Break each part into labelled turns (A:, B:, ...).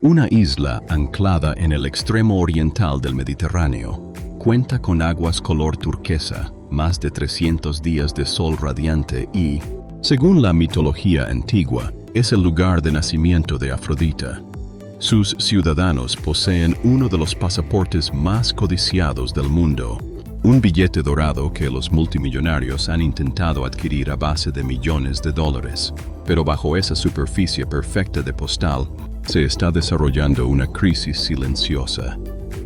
A: Una isla anclada en el extremo oriental del Mediterráneo, cuenta con aguas color turquesa, más de 300 días de sol radiante y, según la mitología antigua, es el lugar de nacimiento de Afrodita. Sus ciudadanos poseen uno de los pasaportes más codiciados del mundo, un billete dorado que los multimillonarios han intentado adquirir a base de millones de dólares. Pero bajo esa superficie perfecta de postal, se está desarrollando una crisis silenciosa.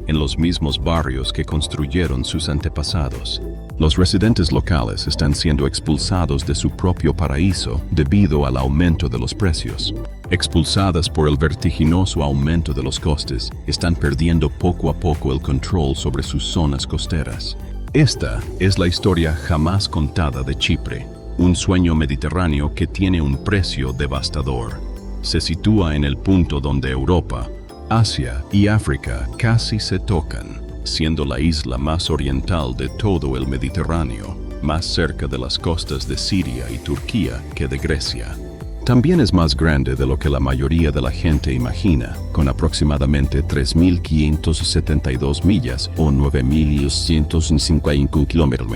A: En los mismos barrios que construyeron sus antepasados, los residentes locales están siendo expulsados de su propio paraíso debido al aumento de los precios. Expulsadas por el vertiginoso aumento de los costes, están perdiendo poco a poco el control sobre sus zonas costeras. Esta es la historia jamás contada de Chipre, un sueño mediterráneo que tiene un precio devastador. Se sitúa en el punto donde Europa, Asia y África casi se tocan, siendo la isla más oriental de todo el Mediterráneo, más cerca de las costas de Siria y Turquía que de Grecia. También es más grande de lo que la mayoría de la gente imagina, con aproximadamente 3.572 millas o 9.155 kilómetros.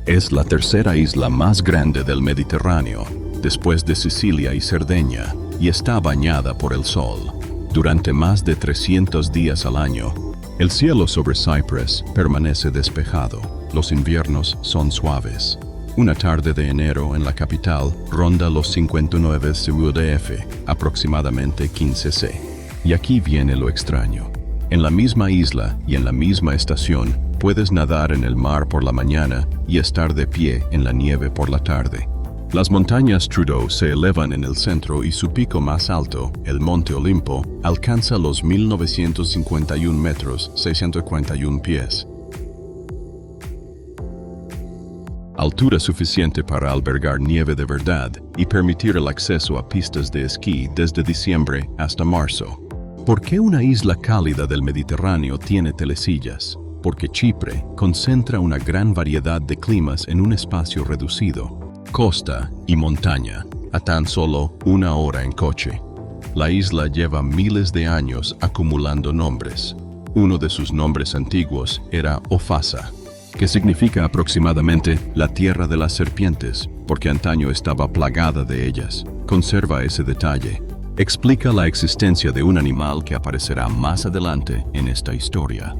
A: Es la tercera isla más grande del Mediterráneo, después de Sicilia y Cerdeña, y está bañada por el sol. Durante más de 300 días al año, el cielo sobre Cyprus permanece despejado. Los inviernos son suaves. Una tarde de enero en la capital ronda los 59 CUDF, aproximadamente 15 C. Y aquí viene lo extraño. En la misma isla y en la misma estación, puedes nadar en el mar por la mañana y estar de pie en la nieve por la tarde. Las montañas Trudeau se elevan en el centro y su pico más alto, el Monte Olimpo, alcanza los 1.951 metros, 641 pies. Altura suficiente para albergar nieve de verdad y permitir el acceso a pistas de esquí desde diciembre hasta marzo. ¿Por qué una isla cálida del Mediterráneo tiene telesillas? Porque Chipre concentra una gran variedad de climas en un espacio reducido. Costa y montaña, a tan solo 1 hora en coche. La isla lleva miles de años acumulando nombres. Uno de sus nombres antiguos era Ofasa, que significa aproximadamente la tierra de las serpientes, porque antaño estaba plagada de ellas. Conserva ese detalle. Explica la existencia de un animal que aparecerá más adelante en esta historia.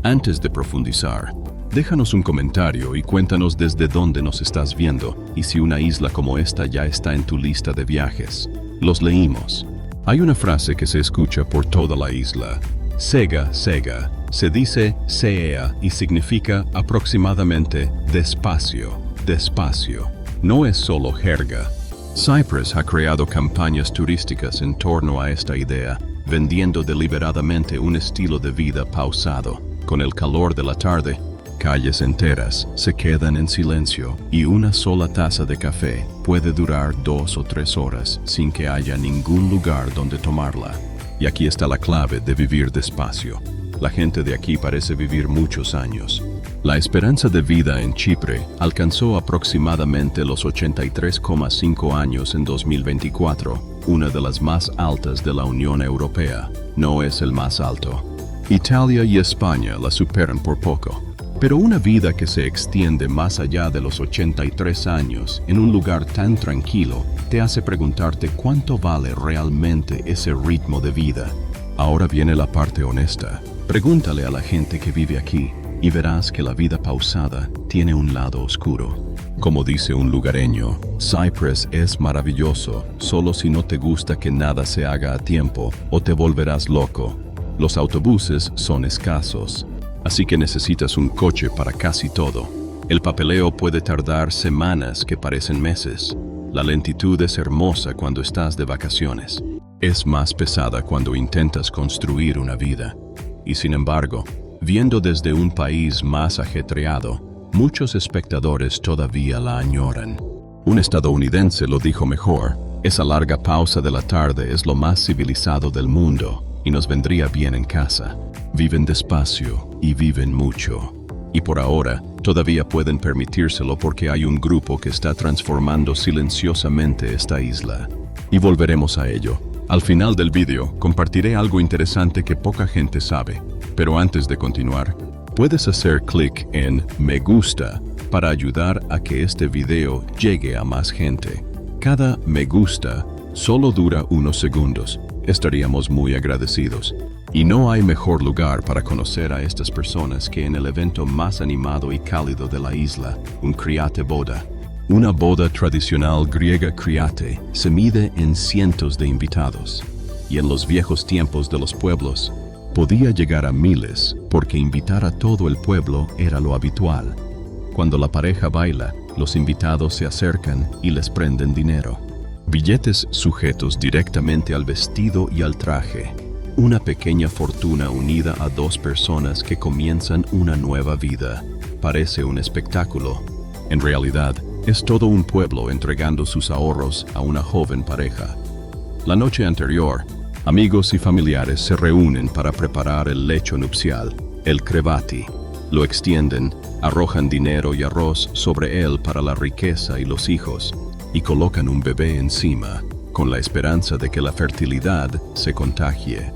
A: Antes de profundizar, déjanos un comentario y cuéntanos desde dónde nos estás viendo y si una isla como esta ya está en tu lista de viajes. Los leímos. Hay una frase que se escucha por toda la isla. Sega, sega. Se dice sea y significa aproximadamente despacio, despacio. No es solo jerga. Cyprus ha creado campañas turísticas en torno a esta idea, vendiendo deliberadamente un estilo de vida pausado. Con el calor de la tarde, calles enteras se quedan en silencio y una sola taza de café puede durar 2 o 3 horas sin que haya ningún lugar donde tomarla. Y aquí está la clave de vivir despacio. La gente de aquí parece vivir muchos años. La esperanza de vida en Chipre alcanzó aproximadamente los 83,5 años en 2024, una de las más altas de la Unión Europea. No es el más alto. Italia y España la superan por poco. Pero una vida que se extiende más allá de los 83 años en un lugar tan tranquilo te hace preguntarte cuánto vale realmente ese ritmo de vida. Ahora viene la parte honesta. Pregúntale a la gente que vive aquí y verás que la vida pausada tiene un lado oscuro. Como dice un lugareño, Cyprus es maravilloso, solo si no te gusta que nada se haga a tiempo o te volverás loco. Los autobuses son escasos, así que necesitas un coche para casi todo. El papeleo puede tardar semanas que parecen meses. La lentitud es hermosa cuando estás de vacaciones. Es más pesada cuando intentas construir una vida. Y sin embargo, viendo desde un país más ajetreado, muchos espectadores todavía la añoran. Un estadounidense lo dijo mejor: esa larga pausa de la tarde es lo más civilizado del mundo y nos vendría bien en casa. Viven despacio y viven mucho. Y por ahora, todavía pueden permitírselo porque hay un grupo que está transformando silenciosamente esta isla. Y volveremos a ello. Al final del vídeo, compartiré algo interesante que poca gente sabe. Pero antes de continuar, puedes hacer clic en Me gusta para ayudar a que este video llegue a más gente. Cada me gusta solo dura unos segundos. Estaríamos muy agradecidos. Y no hay mejor lugar para conocer a estas personas que en el evento más animado y cálido de la isla, un Kriate Boda. Una boda tradicional griega Kriate se mide en cientos de invitados, y en los viejos tiempos de los pueblos, podía llegar a miles, porque invitar a todo el pueblo era lo habitual. Cuando la pareja baila, los invitados se acercan y les prenden dinero. Billetes sujetos directamente al vestido y al traje. Una pequeña fortuna unida a dos personas que comienzan una nueva vida. Parece un espectáculo. En realidad, es todo un pueblo entregando sus ahorros a una joven pareja. La noche anterior, amigos y familiares se reúnen para preparar el lecho nupcial, el krevati. Lo extienden, arrojan dinero y arroz sobre él para la riqueza y los hijos, y colocan un bebé encima, con la esperanza de que la fertilidad se contagie.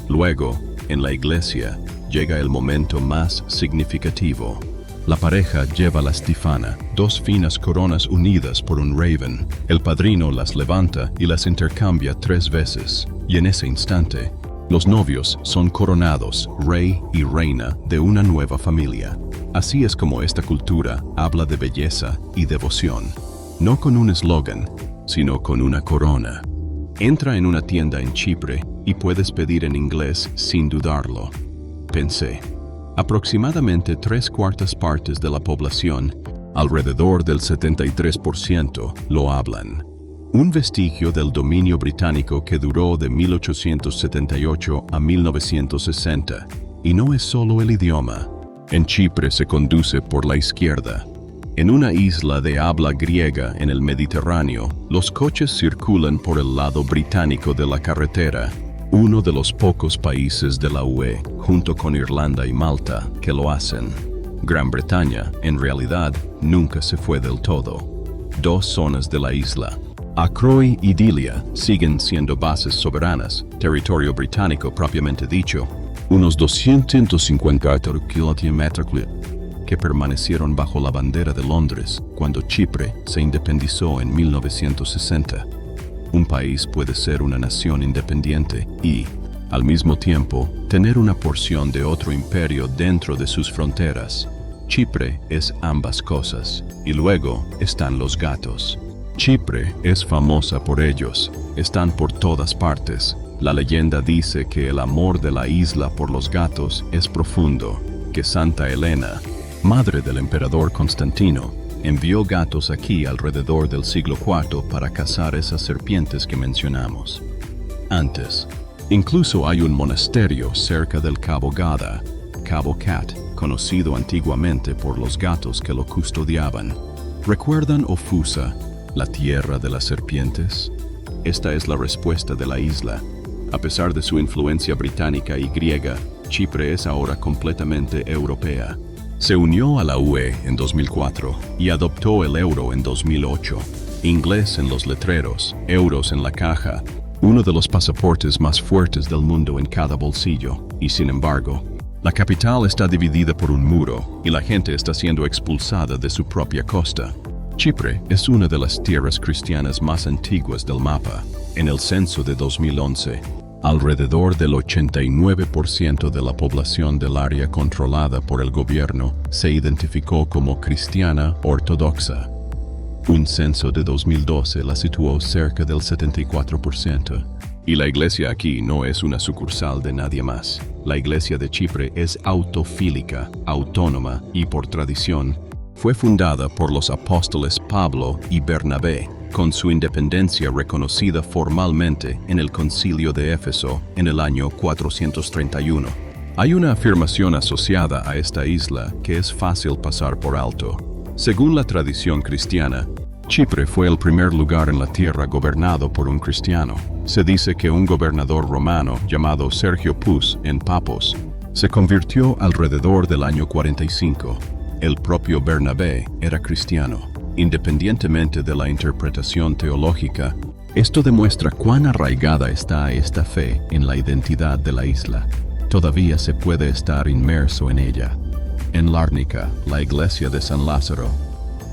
A: Luego, en la iglesia, llega el momento más significativo. La pareja lleva la stifana, dos finas coronas unidas por un raven. El padrino las levanta y las intercambia 3 veces, y en ese instante, los novios son coronados, rey y reina de una nueva familia. Así es como esta cultura habla de belleza y devoción. No con un eslogan, sino con una corona. Entra en una tienda en Chipre y puedes pedir en inglés sin dudarlo. Pensé. Aproximadamente 3/4 partes de la población, alrededor del 73%, lo hablan. Un vestigio del dominio británico que duró de 1878 a 1960. Y no es solo el idioma. En Chipre se conduce por la izquierda. En una isla de habla griega en el Mediterráneo, los coches circulan por el lado británico de la carretera, uno de los pocos países de la UE, junto con Irlanda y Malta, que lo hacen. Gran Bretaña, en realidad, nunca se fue del todo. 2 zonas de la isla, Acroy y Dilia, siguen siendo bases soberanas, territorio británico propiamente dicho, unos 250 kilómetros que permanecieron bajo la bandera de Londres cuando Chipre se independizó en 1960. Un país puede ser una nación independiente y, al mismo tiempo, tener una porción de otro imperio dentro de sus fronteras. Chipre es ambas cosas. Y luego están los gatos. Chipre es famosa por ellos. Están por todas partes. La leyenda dice que el amor de la isla por los gatos es profundo, que Santa Elena, madre del emperador Constantino, envió gatos aquí alrededor del siglo IV para cazar esas serpientes que mencionamos. Antes, incluso hay un monasterio cerca del Cabo Gada, Cabo Cat, conocido antiguamente por los gatos que lo custodiaban. ¿Recuerdan Ofusa, la tierra de las serpientes? Esta es la respuesta de la isla. A pesar de su influencia británica y griega, Chipre es ahora completamente europea. Se unió a la UE en 2004 y adoptó el euro en 2008. Inglés en los letreros, euros en la caja, uno de los pasaportes más fuertes del mundo en cada bolsillo. Y sin embargo, la capital está dividida por un muro y la gente está siendo expulsada de su propia costa. Chipre es una de las tierras cristianas más antiguas del mapa. En el censo de 2011, alrededor del 89% de la población del área controlada por el gobierno se identificó como cristiana ortodoxa. Un censo de 2012 la situó cerca del 74%. Y la iglesia aquí no es una sucursal de nadie más. La iglesia de Chipre es autofílica, autónoma y por tradición, fue fundada por los apóstoles Pablo y Bernabé, con su independencia reconocida formalmente en el Concilio de Éfeso en el año 431. Hay una afirmación asociada a esta isla que es fácil pasar por alto. Según la tradición cristiana, Chipre fue el primer lugar en la tierra gobernado por un cristiano. Se dice que un gobernador romano llamado Sergio Pus en Papos Se convirtió alrededor del año 45. El propio Bernabé era cristiano. Independientemente de la interpretación teológica, esto demuestra cuán arraigada está esta fe en la identidad de la isla. Todavía se puede estar inmerso en ella. En Lárnica, la iglesia de San Lázaro,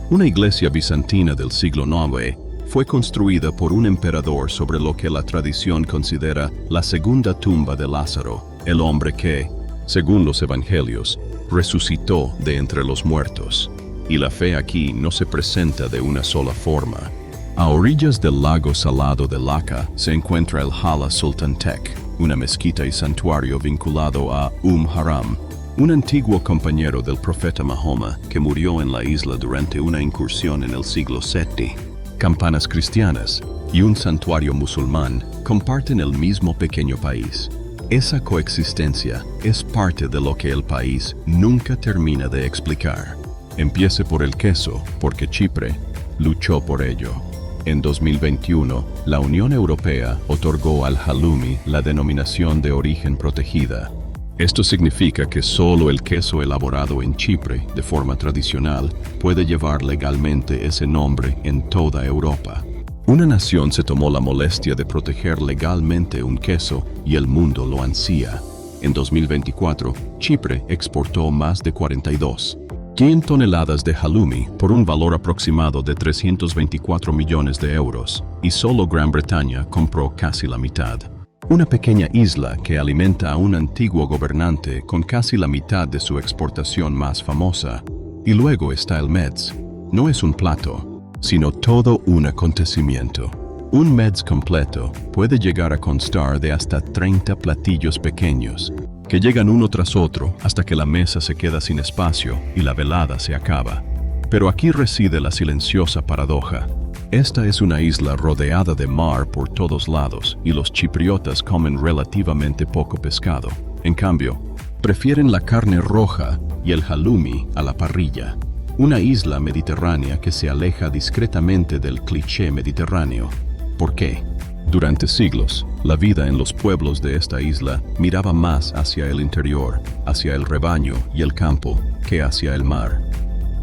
A: una iglesia bizantina del siglo IX, fue construida por un emperador sobre lo que la tradición considera la segunda tumba de Lázaro, el hombre que, según los evangelios, resucitó de entre los muertos. Y la fe aquí no se presenta de una sola forma. A orillas del lago salado de Laka se encuentra el Hala Sultantek, una mezquita y santuario vinculado a Haram, un antiguo compañero del profeta Mahoma que murió en la isla durante una incursión en el siglo VII. Campanas cristianas y un santuario musulmán comparten el mismo pequeño país. Esa coexistencia es parte de lo que el país nunca termina de explicar. Empiece por el queso, porque Chipre luchó por ello. En 2021, la Unión Europea otorgó al halloumi la denominación de origen protegida. Esto significa que solo el queso elaborado en Chipre, de forma tradicional, puede llevar legalmente ese nombre en toda Europa. Una nación se tomó la molestia de proteger legalmente un queso y el mundo lo ansía. En 2024, Chipre exportó más de 42,1 toneladas de halloumi por un valor aproximado de 324 millones de euros, y solo Gran Bretaña compró casi la mitad. Una pequeña isla que alimenta a un antiguo gobernante con casi la mitad de su exportación más famosa. Y luego está el Meds. No es un plato, sino todo un acontecimiento. Un Meds completo puede llegar a constar de hasta 30 platillos pequeños, que llegan uno tras otro hasta que la mesa se queda sin espacio y la velada se acaba. Pero aquí reside la silenciosa paradoja. Esta es una isla rodeada de mar por todos lados y los chipriotas comen relativamente poco pescado. En cambio, prefieren la carne roja y el halloumi a la parrilla. Una isla mediterránea que se aleja discretamente del cliché mediterráneo. ¿Por qué? Durante siglos, la vida en los pueblos de esta isla miraba más hacia el interior, hacia el rebaño y el campo, que hacia el mar.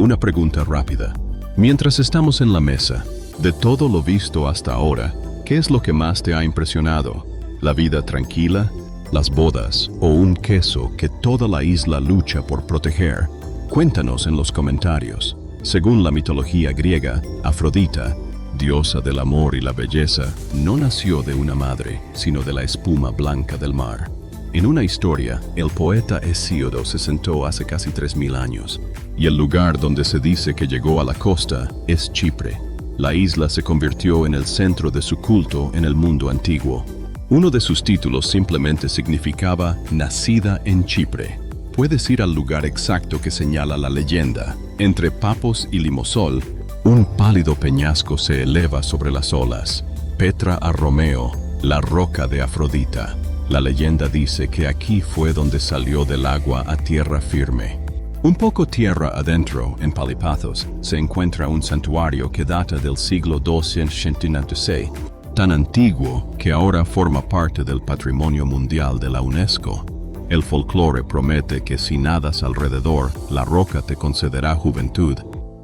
A: Una pregunta rápida. Mientras estamos en la mesa, de todo lo visto hasta ahora, ¿qué es lo que más te ha impresionado? ¿La vida tranquila? ¿Las bodas? ¿O un queso que toda la isla lucha por proteger? Cuéntanos en los comentarios. Según la mitología griega, Afrodita, diosa del amor y la belleza, no nació de una madre, sino de la espuma blanca del mar. En una historia, el poeta Hesíodo se sentó hace casi 3000 años, y el lugar donde se dice que llegó a la costa es Chipre. La isla se convirtió en el centro de su culto en el mundo antiguo. Uno de sus títulos simplemente significaba «Nacida en Chipre». Puedes ir al lugar exacto que señala la leyenda. Entre Papos y Limosol, un pálido peñasco se eleva sobre las olas. Petra a Romeo, la roca de Afrodita. La leyenda dice que aquí fue donde salió del agua a tierra firme. Un poco tierra adentro, en Palipathos, se encuentra un santuario que data del siglo XII, tan antiguo que ahora forma parte del Patrimonio Mundial de la UNESCO. El folclore promete que si nadas alrededor, la roca te concederá juventud,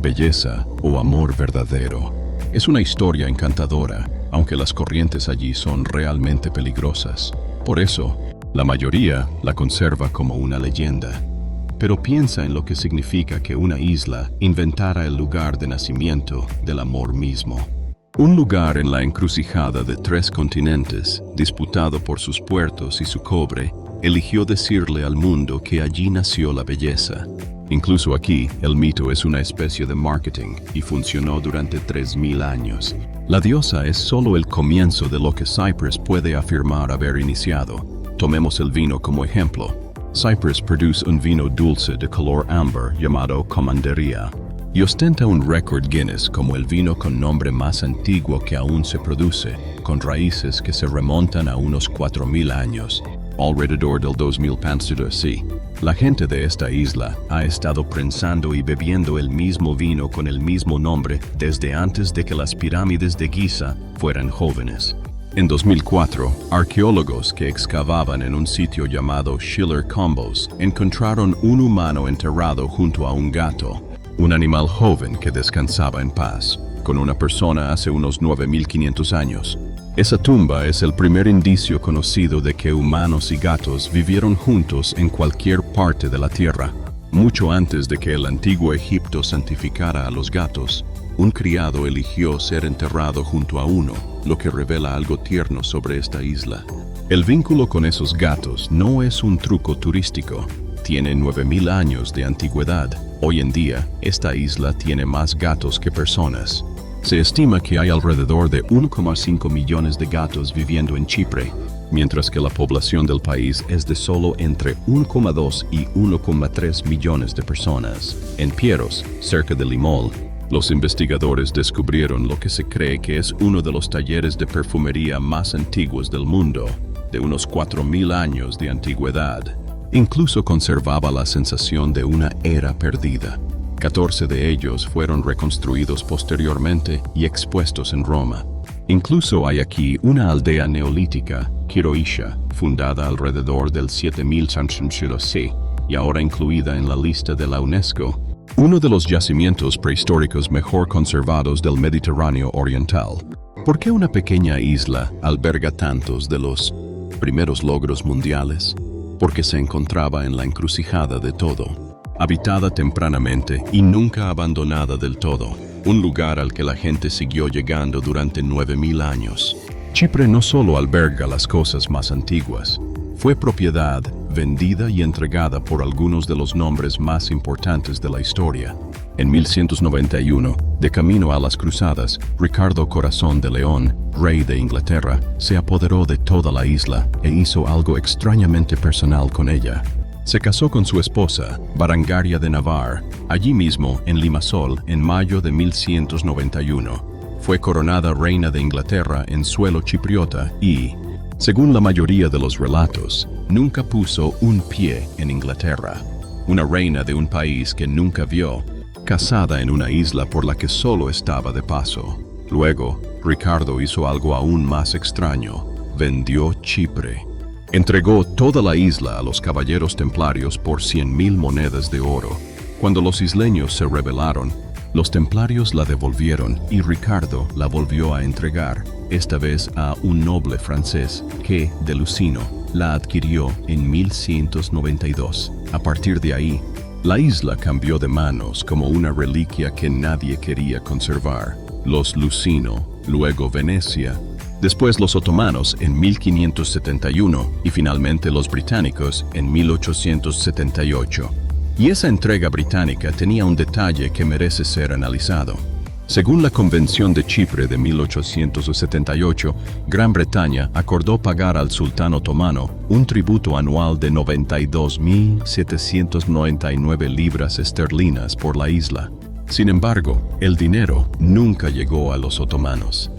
A: belleza o amor verdadero. Es una historia encantadora, aunque las corrientes allí son realmente peligrosas. Por eso, la mayoría la conserva como una leyenda. Pero piensa en lo que significa que una isla inventara el lugar de nacimiento del amor mismo. Un lugar en la encrucijada de 3 continentes, disputado por sus puertos y su cobre, eligió decirle al mundo que allí nació la belleza. Incluso aquí, el mito es una especie de marketing y funcionó durante 3000 años. La diosa es solo el comienzo de lo que Cyprus puede afirmar haber iniciado. Tomemos el vino como ejemplo. Cyprus produce un vino dulce de color ámbar llamado Commanderia y ostenta un récord Guinness como el vino con nombre más antiguo que aún se produce, con raíces que se remontan a unos 4000 años, alrededor del 2000 p.C. La gente de esta isla ha estado prensando y bebiendo el mismo vino con el mismo nombre desde antes de que las pirámides de Giza fueran jóvenes. En 2004, arqueólogos que excavaban en un sitio llamado Schiller Combos encontraron un humano enterrado junto a un gato, un animal joven que descansaba en paz, con una persona hace unos 9.500 años. Esa tumba es el primer indicio conocido de que humanos y gatos vivieron juntos en cualquier parte de la Tierra. Mucho antes de que el antiguo Egipto santificara a los gatos, un criado eligió ser enterrado junto a uno, lo que revela algo tierno sobre esta isla. El vínculo con esos gatos no es un truco turístico. Tiene 9.000 años de antigüedad. Hoy en día, esta isla tiene más gatos que personas. Se estima que hay alrededor de 1,5 millones de gatos viviendo en Chipre, mientras que la población del país es de solo entre 1,2 y 1,3 millones de personas. En Pieros, cerca de Limol, los investigadores descubrieron lo que se cree que es uno de los talleres de perfumería más antiguos del mundo, de unos 4.000 años de antigüedad. Incluso conservaba la sensación de una era perdida. 14 de ellos fueron reconstruidos posteriormente y expuestos en Roma. Incluso hay aquí una aldea neolítica, Kiroisha, fundada alrededor del 7000 c. y ahora incluida en la lista de la UNESCO, uno de los yacimientos prehistóricos mejor conservados del Mediterráneo Oriental. ¿Por qué una pequeña isla alberga tantos de los primeros logros mundiales? Porque se encontraba en la encrucijada de todo, habitada tempranamente y nunca abandonada del todo, un lugar al que la gente siguió llegando durante 9.000 años. Chipre no solo alberga las cosas más antiguas, fue propiedad, vendida y entregada por algunos de los nombres más importantes de la historia. En 1191, de camino a las cruzadas, Ricardo Corazón de León, rey de Inglaterra, se apoderó de toda la isla e hizo algo extrañamente personal con ella. Se casó con su esposa, Berengaria de Navarre, allí mismo en Limassol en mayo de 1191. Fue coronada reina de Inglaterra en suelo chipriota y, según la mayoría de los relatos, nunca puso un pie en Inglaterra. Una reina de un país que nunca vio, casada en una isla por la que solo estaba de paso. Luego, Ricardo hizo algo aún más extraño: vendió Chipre. Entregó toda la isla a los caballeros templarios por 100.000 monedas de oro. Cuando los isleños se rebelaron, los templarios la devolvieron y Ricardo la volvió a entregar, esta vez a un noble francés que, de Lucino, la adquirió en 1192. A partir de ahí, la isla cambió de manos como una reliquia que nadie quería conservar. Los Lucino, luego Venecia, después los otomanos en 1571 y finalmente los británicos en 1878. Y esa entrega británica tenía un detalle que merece ser analizado. Según la Convención de Chipre de 1878, Gran Bretaña acordó pagar al sultán otomano un tributo anual de 92.799 libras esterlinas por la isla. Sin embargo, el dinero nunca llegó a los otomanos.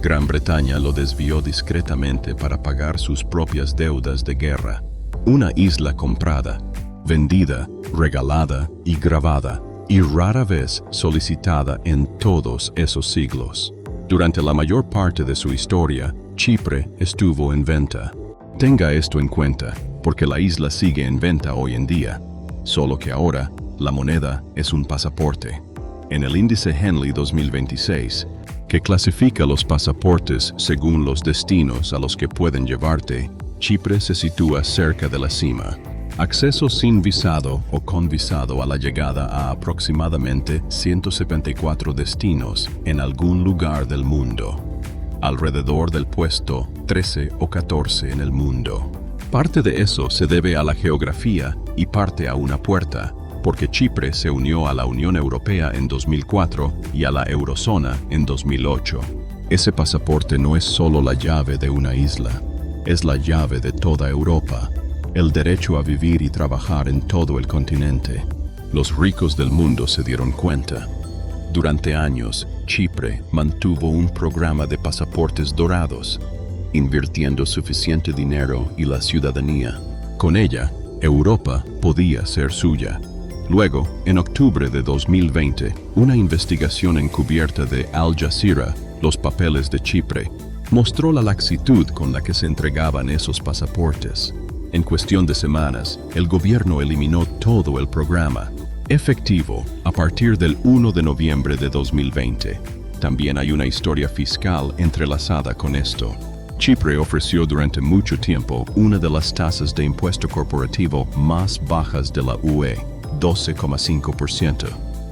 A: Gran Bretaña lo desvió discretamente para pagar sus propias deudas de guerra. Una isla comprada, vendida, regalada y grabada, y rara vez solicitada en todos esos siglos. Durante la mayor parte de su historia, Chipre estuvo en venta. Tenga esto en cuenta, porque la isla sigue en venta hoy en día, solo que ahora la moneda es un pasaporte. En el índice Henley 2026, que clasifica los pasaportes según los destinos a los que pueden llevarte, Chipre se sitúa cerca de la cima. Acceso sin visado o con visado a la llegada a aproximadamente 174 destinos en algún lugar del mundo, alrededor del puesto 13 o 14 en el mundo. Parte de eso se debe a la geografía y parte a una puerta, porque Chipre se unió a la Unión Europea en 2004 y a la Eurozona en 2008. Ese pasaporte no es solo la llave de una isla, es la llave de toda Europa. El derecho a vivir y trabajar en todo el continente. Los ricos del mundo se dieron cuenta. Durante años, Chipre mantuvo un programa de pasaportes dorados, invirtiendo suficiente dinero y la ciudadanía. Con ella, Europa podía ser suya. Luego, en octubre de 2020, una investigación encubierta de Al Jazeera, Los Papeles de Chipre, mostró la laxitud con la que se entregaban esos pasaportes. En cuestión de semanas, el gobierno eliminó todo el programa, efectivo a partir del 1 de noviembre de 2020. También hay una historia fiscal entrelazada con esto. Chipre ofreció durante mucho tiempo una de las tasas de impuesto corporativo más bajas de la UE, 12,5%,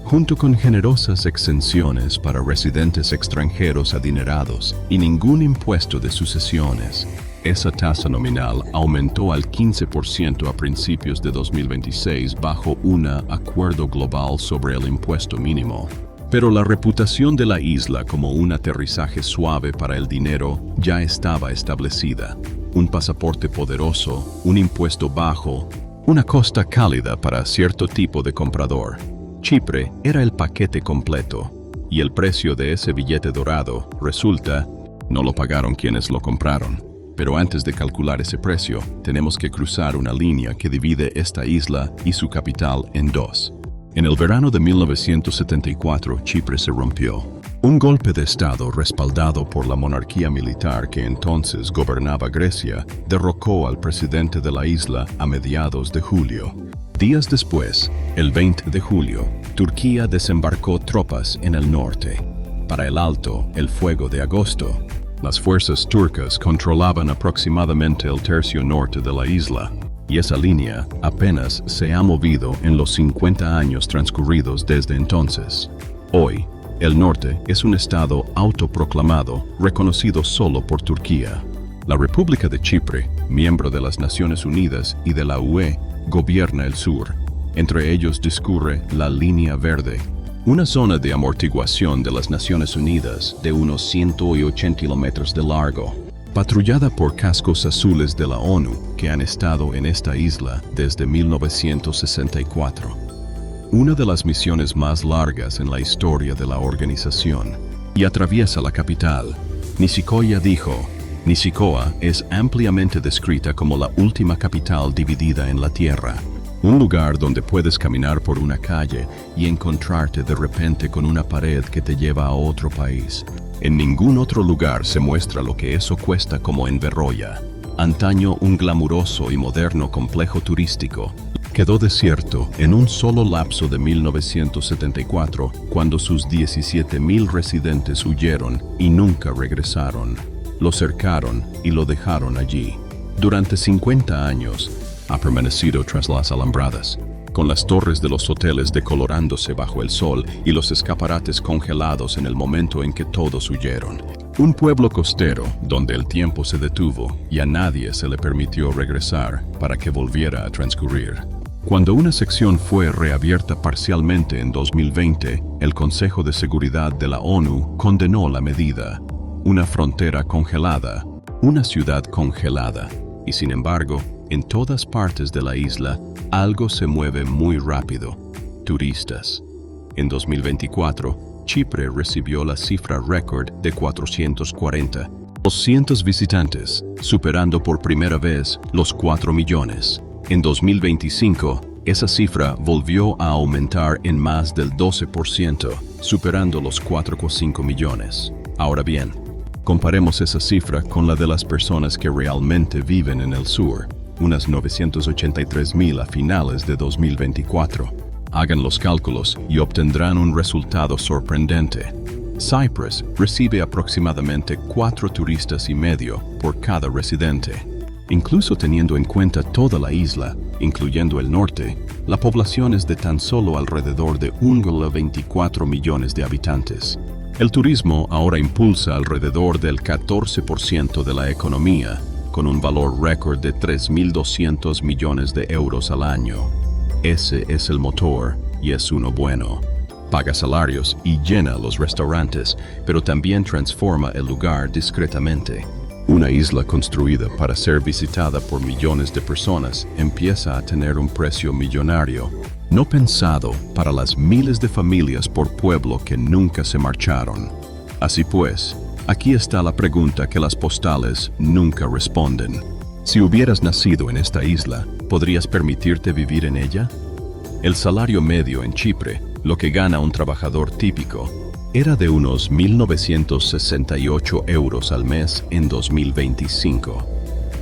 A: junto con generosas exenciones para residentes extranjeros adinerados y ningún impuesto de sucesiones. Esa tasa nominal aumentó al 15% a principios de 2026 bajo un acuerdo global sobre el impuesto mínimo. Pero la reputación de la isla como un aterrizaje suave para el dinero ya estaba establecida. Un pasaporte poderoso, un impuesto bajo, una costa cálida para cierto tipo de comprador. Chipre era el paquete completo, y el precio de ese billete dorado, resulta, no lo pagaron quienes lo compraron. Pero antes de calcular ese precio, tenemos que cruzar una línea que divide esta isla y su capital en dos. En el verano de 1974, Chipre se rompió. Un golpe de Estado respaldado por la monarquía militar que entonces gobernaba Grecia derrocó al presidente de la isla a mediados de julio. Días después, el 20 de julio, Turquía desembarcó tropas en el norte. Para el alto el fuego de agosto, las fuerzas turcas controlaban aproximadamente el tercio norte de la isla, y esa línea apenas se ha movido en los 50 años transcurridos desde entonces. Hoy, el norte es un estado autoproclamado, reconocido solo por Turquía. La República de Chipre, miembro de las Naciones Unidas y de la UE, gobierna el sur. Entre ellos discurre la Línea Verde, una zona de amortiguación de las Naciones Unidas de unos 180 kilómetros de largo, patrullada por cascos azules de la ONU que han estado en esta isla desde 1964. Una de las misiones más largas en la historia de la organización, y atraviesa la capital. Nicosia dijo, Nicosia es ampliamente descrita como la última capital dividida en la tierra. Un lugar donde puedes caminar por una calle y encontrarte de repente con una pared que te lleva a otro país. En ningún otro lugar se muestra lo que eso cuesta como en Beroia. Antaño un glamuroso y moderno complejo turístico, quedó desierto en un solo lapso de 1974, cuando sus 17,000 residentes huyeron y nunca regresaron. Lo cercaron y lo dejaron allí. Durante 50 años, ha permanecido tras las alambradas, con las torres de los hoteles decolorándose bajo el sol y los escaparates congelados en el momento en que todos huyeron. Un pueblo costero donde el tiempo se detuvo y a nadie se le permitió regresar para que volviera a transcurrir. Cuando una sección fue reabierta parcialmente en 2020, el Consejo de Seguridad de la ONU condenó la medida. Una frontera congelada, una ciudad congelada, y sin embargo, en todas partes de la isla, algo se mueve muy rápido: turistas. En 2024, Chipre recibió la cifra récord de 440,200 visitantes, superando por primera vez los 4 millones. En 2025, esa cifra volvió a aumentar en más del 12%, superando los 4,5 millones. Ahora bien, comparemos esa cifra con la de las personas que realmente viven en el sur, unas 983,000 a finales de 2024. Hagan los cálculos y obtendrán un resultado sorprendente. Cyprus recibe aproximadamente 4 turistas y medio por cada residente. Incluso teniendo en cuenta toda la isla, incluyendo el norte, la población es de tan solo alrededor de 1,24 millones de habitantes. El turismo ahora impulsa alrededor del 14% de la economía, con un valor récord de 3.200 millones de euros al año. Ese es el motor, y es uno bueno. Paga salarios y llena los restaurantes, pero también transforma el lugar discretamente. Una isla construida para ser visitada por millones de personas empieza a tener un precio millonario, no pensado para las miles de familias por pueblo que nunca se marcharon. Así pues, aquí está la pregunta que las postales nunca responden. Si hubieras nacido en esta isla, ¿podrías permitirte vivir en ella? El salario medio en Chipre, lo que gana un trabajador típico, era de unos 1.968 euros al mes en 2025.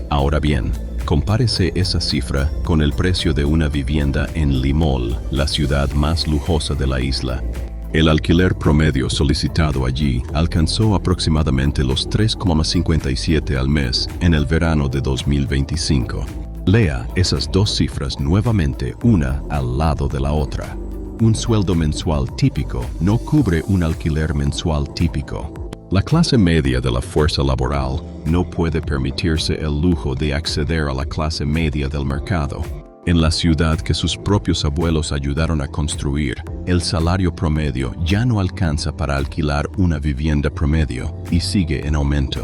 A: Ahora bien, compárese esa cifra con el precio de una vivienda en Limol, la ciudad más lujosa de la isla. El alquiler promedio solicitado allí alcanzó aproximadamente los 3,57 al mes en el verano de 2025. Lea esas dos cifras nuevamente, una al lado de la otra. Un sueldo mensual típico no cubre un alquiler mensual típico. La clase media de la fuerza laboral no puede permitirse el lujo de acceder a la clase media del mercado. En la ciudad que sus propios abuelos ayudaron a construir, el salario promedio ya no alcanza para alquilar una vivienda promedio y sigue en aumento.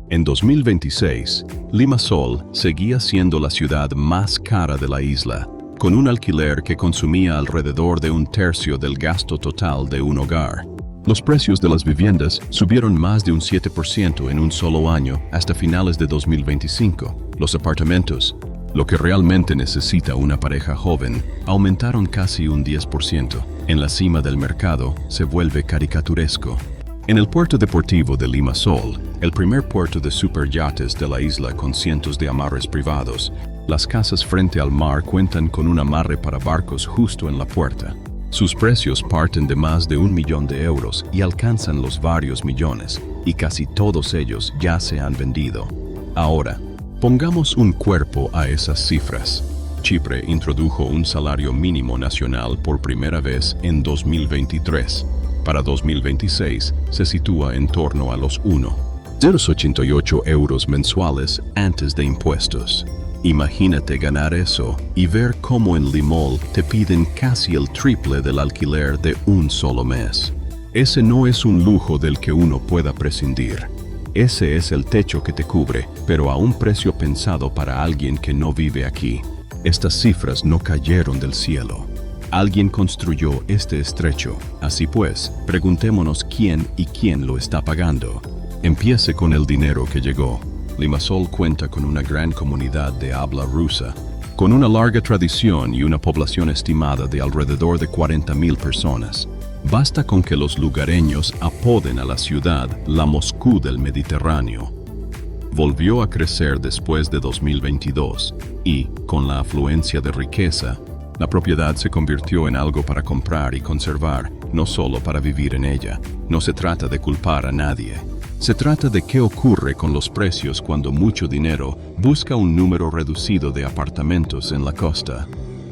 A: En 2026, Limassol seguía siendo la ciudad más cara de la isla, con un alquiler que consumía alrededor de un tercio del gasto total de un hogar. Los precios de las viviendas subieron más de un 7% en un solo año hasta finales de 2025. Los apartamentos, lo que realmente necesita una pareja joven, aumentaron casi un 10%. En la cima del mercado se vuelve caricaturesco. En el puerto deportivo de Limassol, el primer puerto de superyates de la isla con cientos de amarres privados, las casas frente al mar cuentan con un amarre para barcos justo en la puerta. Sus precios parten de más de 1 millón de euros y alcanzan los varios millones, y casi todos ellos ya se han vendido. Ahora, pongamos un cuerpo a esas cifras. Chipre introdujo un salario mínimo nacional por primera vez en 2023. Para 2026 se sitúa en torno a los 1,088 euros mensuales antes de impuestos. Imagínate ganar eso y ver cómo en Limol te piden casi el triple del alquiler de un solo mes. Ese no es un lujo del que uno pueda prescindir. Ese es el techo que te cubre, pero a un precio pensado para alguien que no vive aquí. Estas cifras no cayeron del cielo. Alguien construyó este estrecho. Así pues, preguntémonos quién y quién lo está pagando. Empiece con el dinero que llegó. Limassol cuenta con una gran comunidad de habla rusa, con una larga tradición y una población estimada de alrededor de 40.000 personas. Basta con que los lugareños apoden a la ciudad la Moscú del Mediterráneo. Volvió a crecer después de 2022 y, con la afluencia de riqueza, la propiedad se convirtió en algo para comprar y conservar, no solo para vivir en ella. No se trata de culpar a nadie. Se trata de qué ocurre con los precios cuando mucho dinero busca un número reducido de apartamentos en la costa.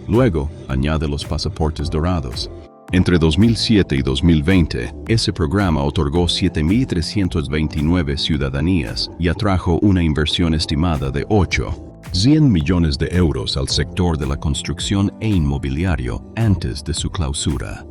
A: Luego, añade los pasaportes dorados. Entre 2007 y 2020, ese programa otorgó 7.329 ciudadanías y atrajo una inversión estimada de 100 millones de euros al sector de la construcción e inmobiliario antes de su clausura.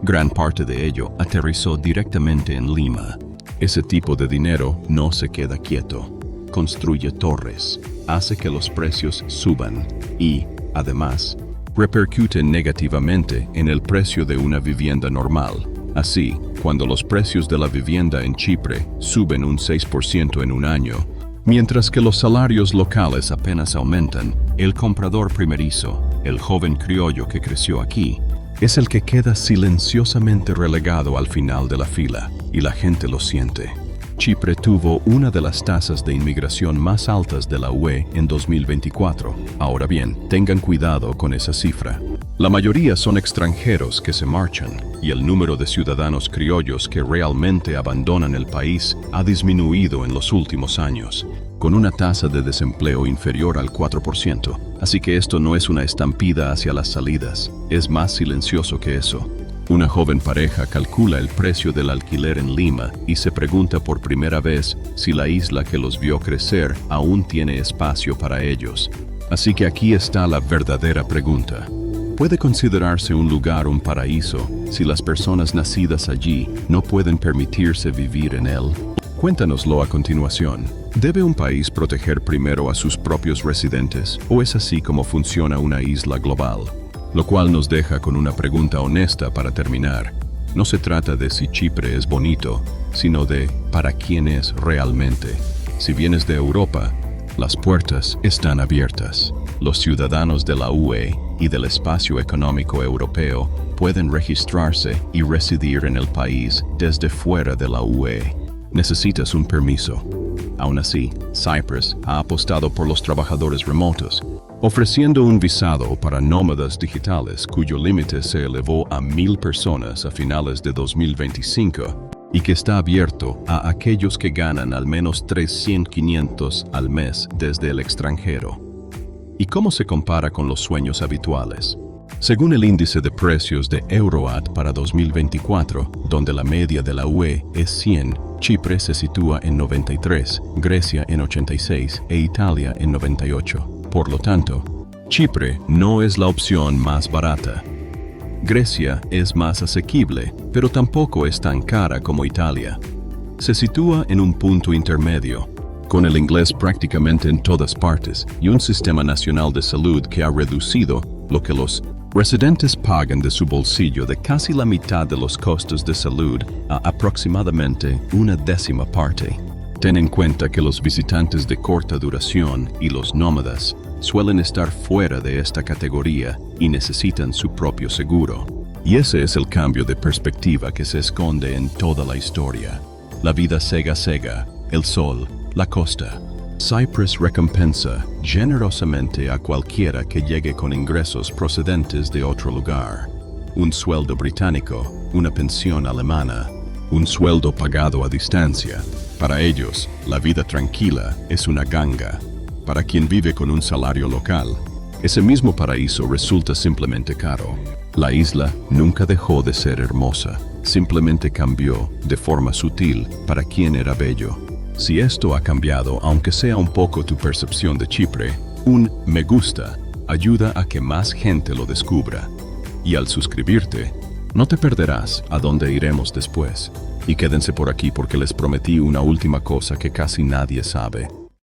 A: Gran parte de ello aterrizó directamente en Lima. Ese tipo de dinero no se queda quieto. Construye torres, hace que los precios suban y, además, repercute negativamente en el precio de una vivienda normal. Así, cuando los precios de la vivienda en Chipre suben un 6% en un año, mientras que los salarios locales apenas aumentan, el comprador primerizo, el joven criollo que creció aquí, es el que queda silenciosamente relegado al final de la fila, y la gente lo siente. Chipre tuvo una de las tasas de inmigración más altas de la UE en 2024. Ahora bien, tengan cuidado con esa cifra. La mayoría son extranjeros que se marchan, y el número de ciudadanos criollos que realmente abandonan el país ha disminuido en los últimos años, con una tasa de desempleo inferior al 4%. Así que esto no es una estampida hacia las salidas, es más silencioso que eso. Una joven pareja calcula el precio del alquiler en Lima y se pregunta por primera vez si la isla que los vio crecer aún tiene espacio para ellos. Así que aquí está la verdadera pregunta. ¿Puede considerarse un lugar un paraíso si las personas nacidas allí no pueden permitirse vivir en él? Cuéntanoslo a continuación. ¿Debe un país proteger primero a sus propios residentes o es así como funciona una isla global? Lo cual nos deja con una pregunta honesta para terminar. No se trata de si Chipre es bonito, sino de para quién es realmente. Si vienes de Europa, las puertas están abiertas. Los ciudadanos de la UE y del espacio económico europeo pueden registrarse y residir en el país desde fuera de la UE. Necesitas un permiso. Aún así, Cyprus ha apostado por los trabajadores remotos, ofreciendo un visado para nómadas digitales cuyo límite se elevó a 1,000 personas a finales de 2025 y que está abierto a aquellos que ganan al menos 300.500 al mes desde el extranjero. ¿Y cómo se compara con los sueños habituales? Según el índice de precios de Euroat para 2024, donde la media de la UE es 100, Chipre se sitúa en 93, Grecia en 86 e Italia en 98. Por lo tanto, Chipre no es la opción más barata. Grecia es más asequible, pero tampoco es tan cara como Italia. Se sitúa en un punto intermedio, con el inglés prácticamente en todas partes y un sistema nacional de salud que ha reducido lo que los residentes pagan de su bolsillo de casi la mitad de los costos de salud a aproximadamente 1/10 parte. Ten en cuenta que los visitantes de corta duración y los nómadas suelen estar fuera de esta categoría y necesitan su propio seguro. Y ese es el cambio de perspectiva que se esconde en toda la historia. La vida sega, el sol, la costa. Cyprus recompensa generosamente a cualquiera que llegue con ingresos procedentes de otro lugar. Un sueldo británico, una pensión alemana, un sueldo pagado a distancia. Para ellos, la vida tranquila es una ganga. Para quien vive con un salario local, ese mismo paraíso resulta simplemente caro. La isla nunca dejó de ser hermosa, simplemente cambió de forma sutil para quien era bello. Si esto ha cambiado, aunque sea un poco tu percepción de Chipre, un me gusta ayuda a que más gente lo descubra. Y al suscribirte, no te perderás a dónde iremos después. Y quédense por aquí porque les prometí una última cosa que casi nadie sabe.